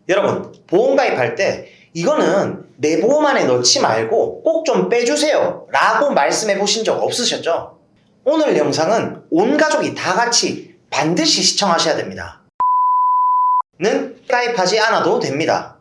여러분, 보험 가입할 때 이거는 내 보험 안에 넣지 말고 꼭 좀 빼주세요 라고 말씀해 보신 적 없으셨죠? 오늘 영상은 온 가족이 다 같이 반드시 시청하셔야 됩니다. 는 가입하지 않아도 됩니다.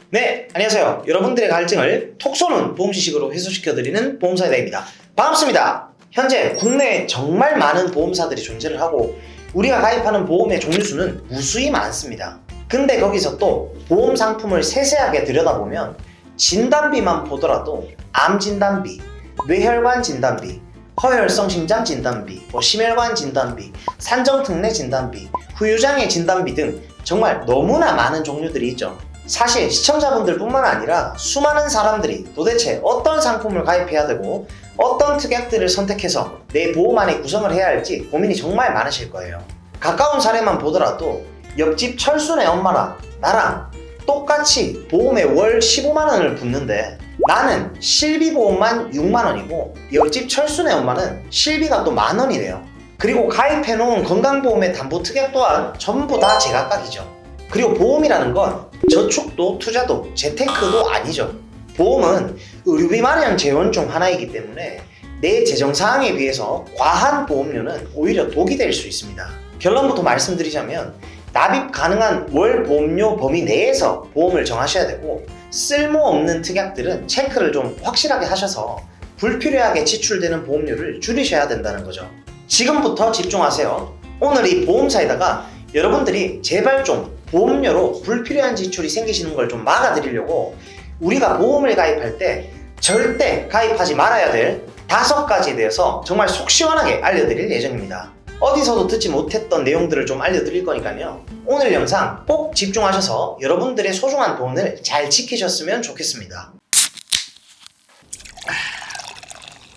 네, 안녕하세요. 여러분들의 갈증을 톡 쏘는 보험 지식으로 해소시켜드리는 보험사이다입니다. 반갑습니다. 현재 국내에 정말 많은 보험사들이 존재를 하고 우리가 가입하는 보험의 종류 수는 무수히 많습니다. 근데 거기서 또 보험 상품을 세세하게 들여다보면 진단비만 보더라도 암 진단비, 뇌혈관 진단비, 허혈성 심장 진단비, 심혈관 진단비, 산정특례 진단비, 후유장애 진단비 등 정말 너무나 많은 종류들이 있죠. 사실 시청자분들 뿐만 아니라 수많은 사람들이 도대체 어떤 상품을 가입해야 되고 어떤 특약들을 선택해서 내 보험 안에 구성을 해야 할지 고민이 정말 많으실 거예요. 가까운 사례만 보더라도 옆집 철순의 엄마랑 나랑 똑같이 보험에 월 15만원을 붓는데 나는 실비보험만 6만원이고 옆집 철순의 엄마는 실비가 또 만원이래요. 그리고 가입해놓은 건강보험의 담보특약 또한 전부 다 제각각이죠. 그리고 보험이라는 건 저축도 투자도 재테크도 아니죠. 보험은 의료비 마련 재원 중 하나이기 때문에 내 재정 사항에 비해서 과한 보험료는 오히려 독이 될 수 있습니다. 결론부터 말씀드리자면 납입 가능한 월 보험료 범위 내에서 보험을 정하셔야 되고 쓸모없는 특약들은 체크를 좀 확실하게 하셔서 불필요하게 지출되는 보험료를 줄이셔야 된다는 거죠. 지금부터 집중하세요. 오늘 이 보험사에다가 여러분들이 제발 좀 보험료로 불필요한 지출이 생기시는 걸 좀 막아드리려고 우리가 보험을 가입할 때 절대 가입하지 말아야 될 5가지에 대해서 정말 속 시원하게 알려드릴 예정입니다. 어디서도 듣지 못했던 내용들을 좀 알려드릴 거니까요. 오늘 영상 꼭 집중하셔서 여러분들의 소중한 돈을 잘 지키셨으면 좋겠습니다.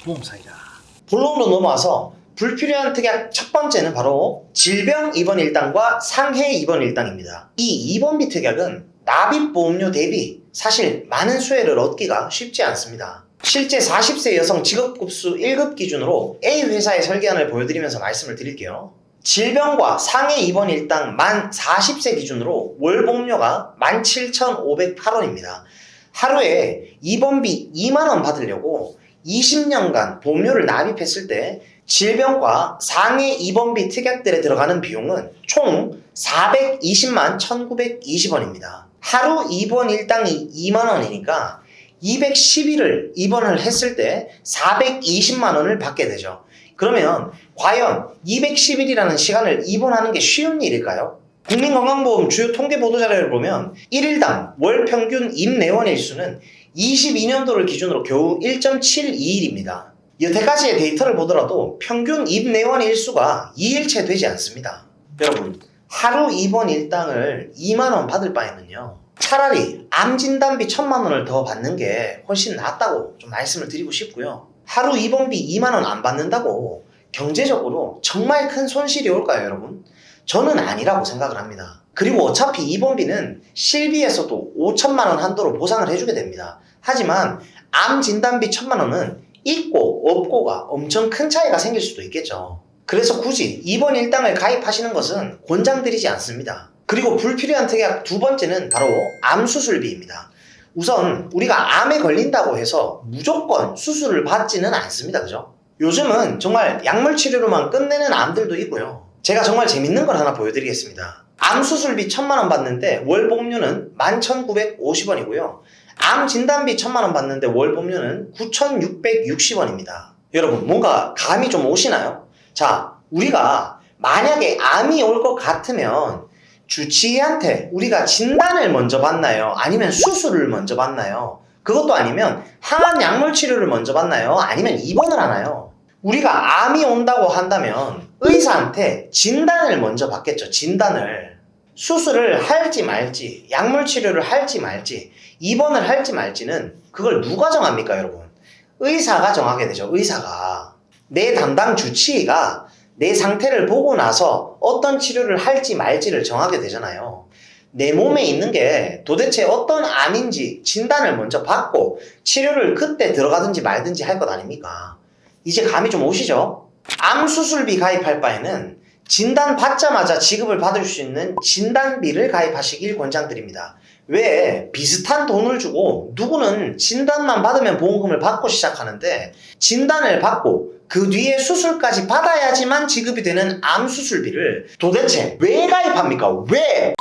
보험사이다. 본론으로 넘어와서 불필요한 특약 첫 번째는 바로 질병 입원 일당과 상해 입원 일당입니다. 이 입원비 특약은 납입 보험료 대비 사실 많은 수혜를 얻기가 쉽지 않습니다. 실제 40세 여성 직업급수 1급 기준으로 A 회사의 설계안을 보여드리면서 말씀을 드릴게요. 질병과 상해 입원 일당 만 40세 기준으로 월 보험료가 17,508원입니다. 하루에 입원비 2만원 받으려고 20년간 보험료를 납입했을 때 질병과 상해 입원비 특약들에 들어가는 비용은 총 420만 1920원입니다. 하루 입원 일당이 2만원이니까 210일을 입원을 했을 때 420만원을 받게 되죠. 그러면 과연 210일이라는 시간을 입원하는 게 쉬운 일일까요? 국민건강보험 주요 통계 보도자료를 보면 1일당 월 평균 입내원 일수는 22년도를 기준으로 겨우 1.72일입니다. 여태까지의 데이터를 보더라도 평균 입내원 일수가 2일채 되지 않습니다. 여러분, 하루 입원 일당을 2만원 받을 바에는요, 차라리 암 진단비 1,000만원을 더 받는 게 훨씬 낫다고 좀 말씀을 드리고 싶고요. 하루 입원비 2만원 안 받는다고 경제적으로 정말 큰 손실이 올까요, 여러분? 저는 아니라고 생각을 합니다. 그리고 어차피 입원비는 실비에서도 5천만원 한도로 보상을 해주게 됩니다. 하지만 암 진단비 1,000만원은 있고 없고가 엄청 큰 차이가 생길 수도 있겠죠. 그래서 굳이 입원 일당을 가입하시는 것은 권장드리지 않습니다. 그리고 불필요한 특약 두 번째는 바로 암수술비입니다. 우선 우리가 암에 걸린다고 해서 무조건 수술을 받지는 않습니다. 그죠? 요즘은 정말 약물 치료로만 끝내는 암들도 있고요. 제가 정말 재밌는 걸 하나 보여드리겠습니다. 암수술비 1,000만원 받는데 월 보험료는 11,950원이고요. 암 진단비 1,000만원 받는데 월 보험료는 9,660원입니다. 여러분, 뭔가 감이 좀 오시나요? 자, 우리가 만약에 암이 올 것 같으면 주치의한테 우리가 진단을 먼저 받나요? 아니면 수술을 먼저 받나요? 그것도 아니면 항암 약물 치료를 먼저 받나요? 아니면 입원을 하나요? 우리가 암이 온다고 한다면 의사한테 진단을 먼저 받겠죠. 진단을. 수술을 할지 말지, 약물 치료를 할지 말지, 입원을 할지 말지는 그걸 누가 정합니까, 여러분? 의사가 정하게 되죠. 의사가. 내 담당 주치의가 내 상태를 보고 나서 어떤 치료를 할지 말지를 정하게 되잖아요. 내 몸에 있는 게 도대체 어떤 암인지 진단을 먼저 받고 치료를 그때 들어가든지 말든지 할 것 아닙니까? 이제 감이 좀 오시죠? 암 수술비 가입할 바에는 진단 받자마자 지급을 받을 수 있는 진단비를 가입하시길 권장드립니다. 왜 비슷한 돈을 주고 누구는 진단만 받으면 보험금을 받고 시작하는데 진단을 받고 그 뒤에 수술까지 받아야지만 지급이 되는 암 수술비를 도대체 왜 가입합니까? 왜?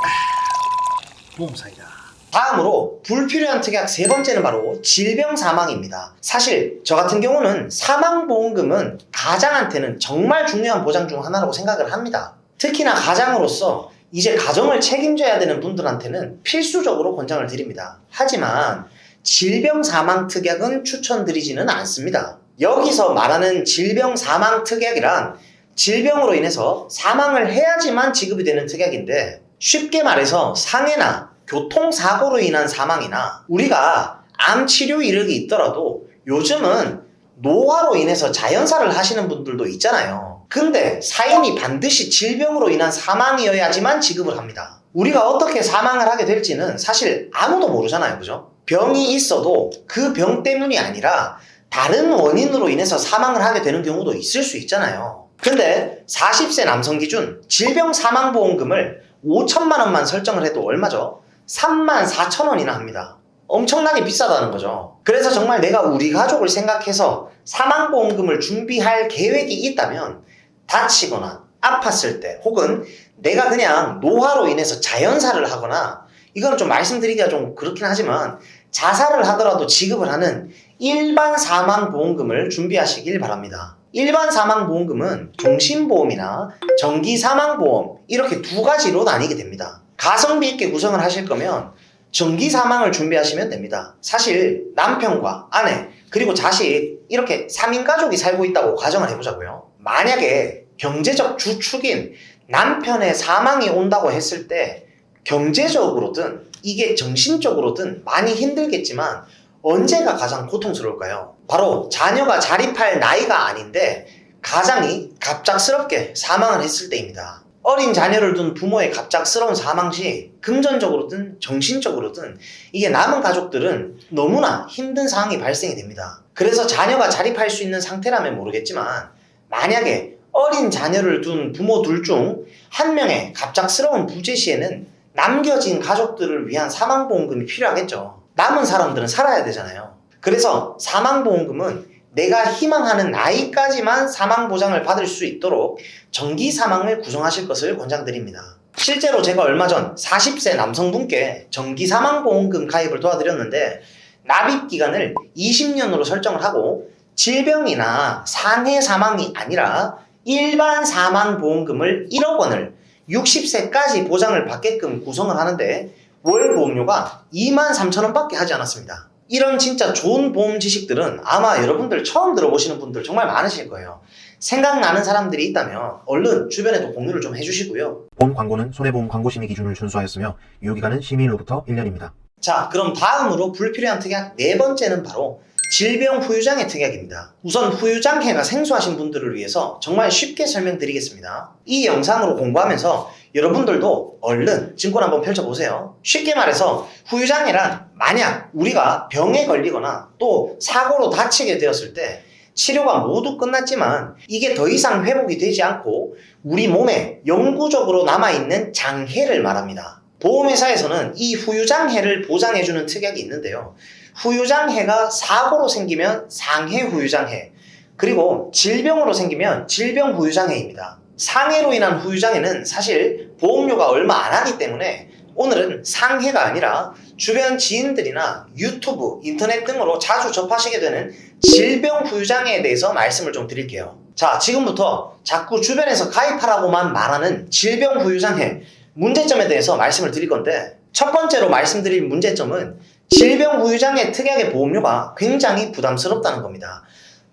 보험사이다. 다음으로 불필요한 특약 세 번째는 바로 질병 사망입니다. 사실 저 같은 경우는 사망보험금은 가장한테는 정말 중요한 보장 중 하나라고 생각을 합니다. 특히나 가장으로서 이제 가정을 책임져야 되는 분들한테는 필수적으로 권장을 드립니다. 하지만 질병 사망 특약은 추천드리지는 않습니다. 여기서 말하는 질병 사망 특약이란 질병으로 인해서 사망을 해야지만 지급이 되는 특약인데 쉽게 말해서 상해나 교통사고로 인한 사망이나 우리가 암 치료 이력이 있더라도 요즘은 노화로 인해서 자연사를 하시는 분들도 있잖아요. 근데 사인이 반드시 질병으로 인한 사망이어야지만 지급을 합니다. 우리가 어떻게 사망을 하게 될지는 사실 아무도 모르잖아요. 그죠? 병이 있어도 그 병 때문이 아니라 다른 원인으로 인해서 사망을 하게 되는 경우도 있을 수 있잖아요. 근데 40세 남성 기준 질병 사망보험금을 5천만 원만 설정을 해도 얼마죠? 34,000원이나 합니다. 엄청나게 비싸다는 거죠. 그래서 정말 내가 우리 가족을 생각해서 사망보험금을 준비할 계획이 있다면 다치거나 아팠을 때 혹은 내가 그냥 노화로 인해서 자연사를 하거나 이건 좀 말씀드리기가 좀 그렇긴 하지만 자살을 하더라도 지급을 하는 일반 사망보험금을 준비하시길 바랍니다. 일반 사망보험금은 종신보험이나 정기사망보험 이렇게 두 가지로 나뉘게 됩니다. 가성비 있게 구성을 하실 거면 정기사망을 준비하시면 됩니다. 사실 남편과 아내 그리고 자식 이렇게 3인 가족이 살고 있다고 가정을 해보자고요. 만약에 경제적 주축인 남편의 사망이 온다고 했을 때 경제적으로든 이게 정신적으로든 많이 힘들겠지만 언제가 가장 고통스러울까요? 바로 자녀가 자립할 나이가 아닌데 가장이 갑작스럽게 사망을 했을 때입니다. 어린 자녀를 둔 부모의 갑작스러운 사망 시 금전적으로든 정신적으로든 이게 남은 가족들은 너무나 힘든 상황이 발생이 됩니다. 그래서 자녀가 자립할 수 있는 상태라면 모르겠지만 만약에 어린 자녀를 둔 부모 둘 중 한 명의 갑작스러운 부재 시에는 남겨진 가족들을 위한 사망보험금이 필요하겠죠. 남은 사람들은 살아야 되잖아요. 그래서 사망보험금은 내가 희망하는 나이까지만 사망보장을 받을 수 있도록 정기사망을 구성하실 것을 권장드립니다. 실제로 제가 얼마 전 40세 남성분께 정기사망보험금 가입을 도와드렸는데 납입기간을 20년으로 설정을 하고 질병이나 상해 사망이 아니라 일반 사망보험금을 1억 원을 60세까지 보장을 받게끔 구성을 하는데 월 보험료가 23,000원 밖에 하지 않았습니다. 이런 진짜 좋은 보험 지식들은 아마 여러분들 처음 들어보시는 분들 정말 많으실 거예요. 생각나는 사람들이 있다면 얼른 주변에도 공유를 좀 해주시고요. 보험 광고는 손해보험 광고심의 기준을 준수하였으며 유효기간은 심의일로부터 1년입니다. 자, 그럼 다음으로 불필요한 특약 네 번째는 바로 질병 후유장애 특약입니다. 우선 후유장애가 생소하신 분들을 위해서 정말 쉽게 설명드리겠습니다. 이 영상으로 공부하면서 여러분들도 얼른 증권 한번 펼쳐보세요. 쉽게 말해서 후유장애란 만약 우리가 병에 걸리거나 또 사고로 다치게 되었을 때 치료가 모두 끝났지만 이게 더 이상 회복이 되지 않고 우리 몸에 영구적으로 남아있는 장애를 말합니다. 보험회사에서는 이 후유장애를 보장해주는 특약이 있는데요. 후유장애가 사고로 생기면 상해 후유장애, 그리고 질병으로 생기면 질병 후유장애입니다. 상해로 인한 후유장애는 사실 보험료가 얼마 안 하기 때문에 오늘은 상해가 아니라 주변 지인들이나 유튜브, 인터넷 등으로 자주 접하시게 되는 질병 후유장애에 대해서 말씀을 좀 드릴게요. 자, 지금부터 자꾸 주변에서 가입하라고만 말하는 질병 후유장애 문제점에 대해서 말씀을 드릴 건데 첫 번째로 말씀드릴 문제점은 질병 후유장애 특약의 보험료가 굉장히 부담스럽다는 겁니다.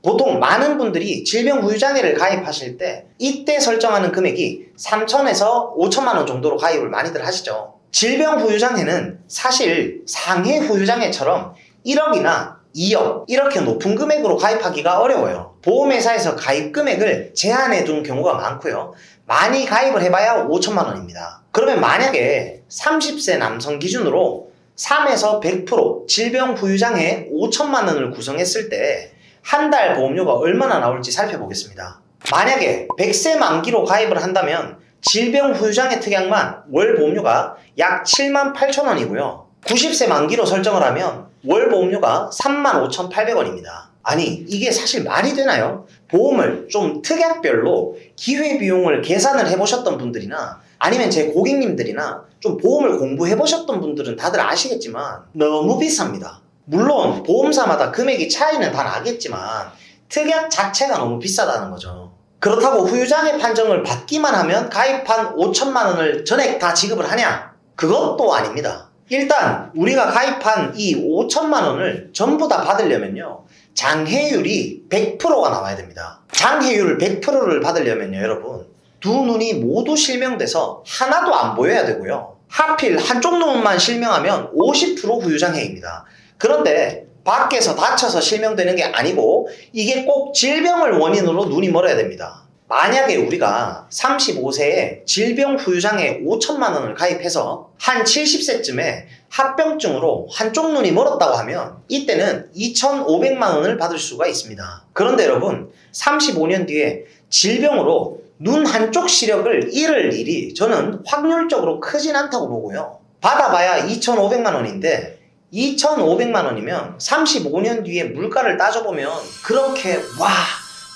보통 많은 분들이 질병 후유장애를 가입하실 때 이때 설정하는 금액이 3천에서 5천만 원 정도로 가입을 많이들 하시죠. 질병 후유장애는 사실 상해 후유장애처럼 1억이나 2억 이렇게 높은 금액으로 가입하기가 어려워요. 보험회사에서 가입 금액을 제한해 둔 경우가 많고요. 많이 가입을 해봐야 5천만 원입니다. 그러면 만약에 30세 남성 기준으로 3에서 100% 질병 후유장애 5천만 원을 구성했을 때 한 달 보험료가 얼마나 나올지 살펴보겠습니다. 만약에 100세 만기로 가입을 한다면 질병 후유장애 특약만 월 보험료가 약 78,000원이고요. 90세 만기로 설정을 하면 월 보험료가 35,800원입니다. 아니, 이게 사실 말이 되나요? 보험을 좀 특약별로 기회비용을 계산을 해보셨던 분들이나 아니면 제 고객님들이나 좀 보험을 공부해보셨던 분들은 다들 아시겠지만 너무 비쌉니다. 물론 보험사마다 금액이 차이는 다 나겠지만 특약 자체가 너무 비싸다는 거죠. 그렇다고 후유장애 판정을 받기만 하면 가입한 5천만 원을 전액 다 지급을 하냐? 그것도 아닙니다. 일단 우리가 가입한 이 5천만 원을 전부 다 받으려면요, 장해율이 100%가 나와야 됩니다. 장해율 100%를 받으려면요, 여러분, 두 눈이 모두 실명돼서 하나도 안 보여야 되고요. 하필 한쪽 눈만 실명하면 50% 후유장해입니다. 그런데 밖에서 다쳐서 실명되는 게 아니고 이게 꼭 질병을 원인으로 눈이 멀어야 됩니다. 만약에 우리가 35세에 질병 후유장애 5천만 원을 가입해서 한 70세쯤에 합병증으로 한쪽 눈이 멀었다고 하면 이때는 2,500만 원을 받을 수가 있습니다. 그런데 여러분, 35년 뒤에 질병으로 눈 한쪽 시력을 잃을 일이 저는 확률적으로 크진 않다고 보고요. 받아봐야 2,500만 원인데 2,500만 원이면 35년 뒤에 물가를 따져보면 그렇게 와,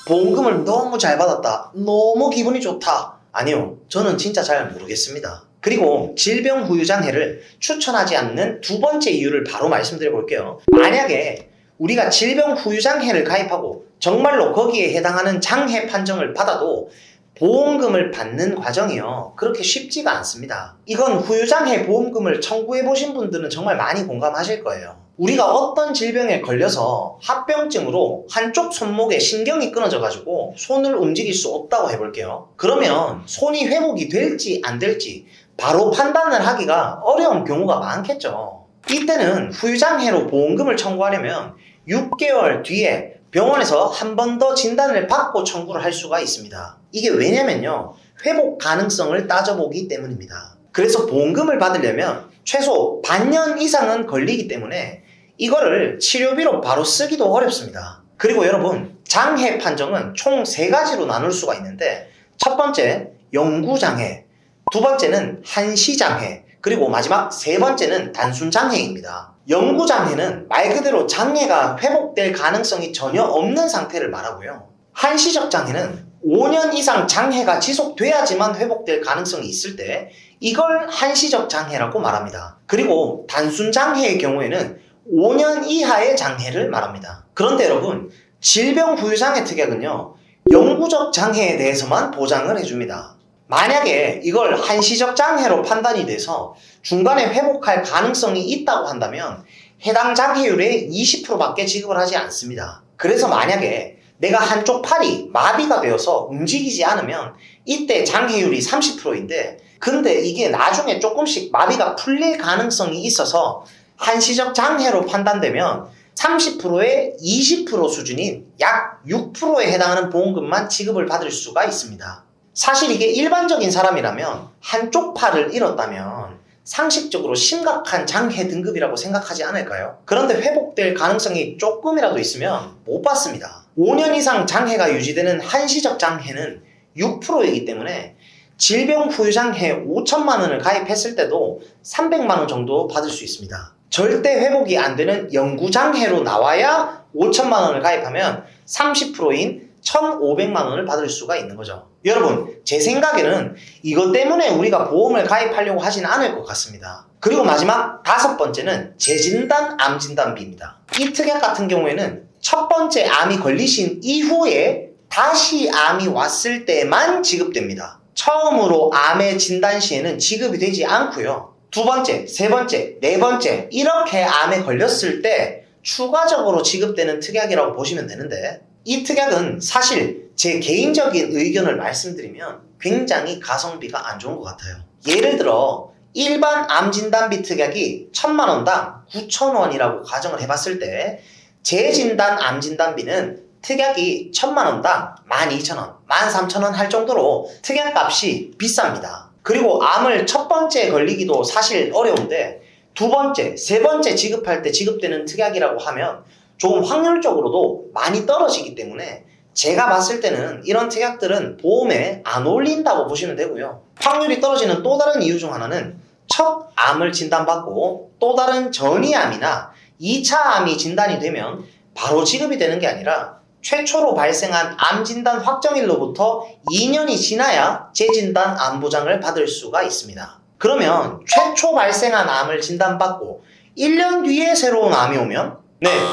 보험금을 너무 잘 받았다, 너무 기분이 좋다, 아니요, 저는 진짜 잘 모르겠습니다. 그리고 질병 후유장해를 추천하지 않는 두 번째 이유를 바로 말씀드려 볼게요. 만약에 우리가 질병 후유장해를 가입하고 정말로 거기에 해당하는 장해 판정을 받아도 보험금을 받는 과정이요, 그렇게 쉽지가 않습니다. 이건 후유장해 보험금을 청구해 보신 분들은 정말 많이 공감하실 거예요. 우리가 어떤 질병에 걸려서 합병증으로 한쪽 손목에 신경이 끊어져 가지고 손을 움직일 수 없다고 해볼게요. 그러면 손이 회복이 될지 안 될지 바로 판단을 하기가 어려운 경우가 많겠죠. 이때는 후유장해로 보험금을 청구하려면 6개월 뒤에 병원에서 한 번 더 진단을 받고 청구를 할 수가 있습니다. 이게 왜냐면요, 회복 가능성을 따져보기 때문입니다. 그래서 보험금을 받으려면 최소 반년 이상은 걸리기 때문에 이거를 치료비로 바로 쓰기도 어렵습니다. 그리고 여러분, 장해 판정은 총 3가지로 나눌 수가 있는데, 첫 번째 영구장해, 두 번째는 한시장해, 그리고 마지막 세 번째는 단순장해입니다. 영구장해는 말 그대로 장애가 회복될 가능성이 전혀 없는 상태를 말하고요. 한시적 장애는 5년 이상 장애가 지속돼야지만 회복될 가능성이 있을 때 이걸 한시적 장애라고 말합니다. 그리고 단순장애의 경우에는 5년 이하의 장애를 말합니다. 그런데 여러분, 질병 후유장애 특약은요, 영구적 장애에 대해서만 보장을 해줍니다. 만약에 이걸 한시적 장애로 판단이 돼서 중간에 회복할 가능성이 있다고 한다면 해당 장애율의 20%밖에 지급을 하지 않습니다. 그래서 만약에 내가 한쪽 팔이 마비가 되어서 움직이지 않으면 이때 장애율이 30%인데, 근데 이게 나중에 조금씩 마비가 풀릴 가능성이 있어서 한시적 장애로 판단되면 30%의 20% 수준인 약 6%에 해당하는 보험금만 지급을 받을 수가 있습니다. 사실 이게 일반적인 사람이라면 한쪽 팔을 잃었다면 상식적으로 심각한 장애 등급이라고 생각하지 않을까요? 그런데 회복될 가능성이 조금이라도 있으면 못 받습니다. 5년 이상 장애가 유지되는 한시적 장애는 6%이기 때문에 질병 후유장애 5천만 원을 가입했을 때도 300만 원 정도 받을 수 있습니다. 절대 회복이 안 되는 영구장애로 나와야 5천만 원을 가입하면 30%인 1,500만 원을 받을 수가 있는 거죠. 여러분, 제 생각에는 이것 때문에 우리가 보험을 가입하려고 하진 않을 것 같습니다. 그리고 마지막 5번째는 재진단 암진단비입니다. 이 특약 같은 경우에는 첫 번째 암이 걸리신 이후에 다시 암이 왔을 때만 지급됩니다. 처음으로 암의 진단 시에는 지급이 되지 않고요. 두 번째, 세 번째, 네 번째 이렇게 암에 걸렸을 때 추가적으로 지급되는 특약이라고 보시면 되는데, 이 특약은 사실 제 개인적인 의견을 말씀드리면 굉장히 가성비가 안 좋은 것 같아요. 예를 들어 일반 암진단비 특약이 1,000만 원당 9,000원이라고 가정을 해봤을 때 재진단 암진단비는 특약이 1,000만 원당 12,000원, 13,000원 할 정도로 특약값이 비쌉니다. 그리고 암을 첫 번째 걸리기도 사실 어려운데 두 번째, 세 번째 지급할 때 지급되는 특약이라고 하면 조금 확률적으로도 많이 떨어지기 때문에 제가 봤을 때는 이런 특약들은 보험에 안 어울린다고 보시면 되고요. 확률이 떨어지는 또 다른 이유 중 하나는 첫 암을 진단받고 또 다른 전이암이나 2차 암이 진단이 되면 바로 지급이 되는 게 아니라 최초로 발생한 암 진단 확정일로부터 2년이 지나야 재진단 암 보장을 받을 수가 있습니다. 그러면 최초 발생한 암을 진단받고 1년 뒤에 새로운 암이 오면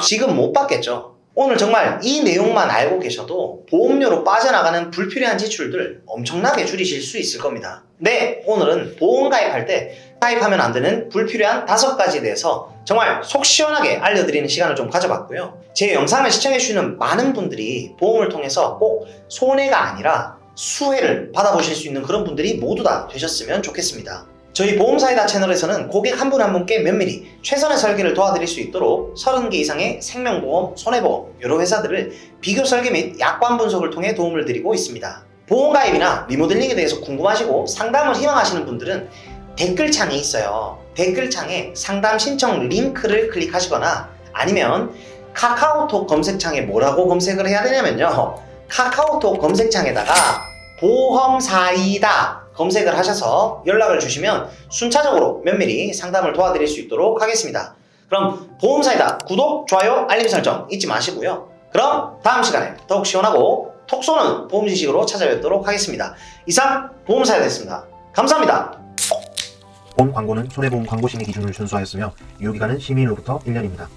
지금 못 받겠죠. 오늘 정말 이 내용만 알고 계셔도 보험료로 빠져나가는 불필요한 지출들 엄청나게 줄이실 수 있을 겁니다. 오늘은 보험 가입할 때 가입하면 안 되는 불필요한 5가지에 대해서 정말 속 시원하게 알려드리는 시간을 좀 가져봤고요. 제 영상을 시청해주시는 많은 분들이 보험을 통해서 꼭 손해가 아니라 수혜를 받아보실 수 있는 그런 분들이 모두 다 되셨으면 좋겠습니다. 저희 보험사이다 채널에서는 고객 한 분 한 분께 면밀히 최선의 설계를 도와드릴 수 있도록 30개 이상의 생명보험, 손해보험 여러 회사들을 비교 설계 및 약관 분석을 통해 도움을 드리고 있습니다. 보험가입이나 리모델링에 대해서 궁금하시고 상담을 희망하시는 분들은 댓글창에 있어요. 댓글창에 상담 신청 링크를 클릭하시거나 아니면 카카오톡 검색창에 뭐라고 검색을 해야 되냐면요. 카카오톡 검색창에다가 보험사이다 검색을 하셔서 연락을 주시면 순차적으로 면밀히 상담을 도와드릴 수 있도록 하겠습니다. 그럼 보험사이다 구독, 좋아요, 알림 설정 잊지 마시고요. 그럼 다음 시간에 더욱 시원하고 톡 쏘는 보험 지식으로 찾아뵙도록 하겠습니다. 이상 보험사이다였습니다. 감사합니다. 본 광고는 손해보험 광고심의 기준을 준수하였으며 유효기간은 시민으로부터 1년입니다.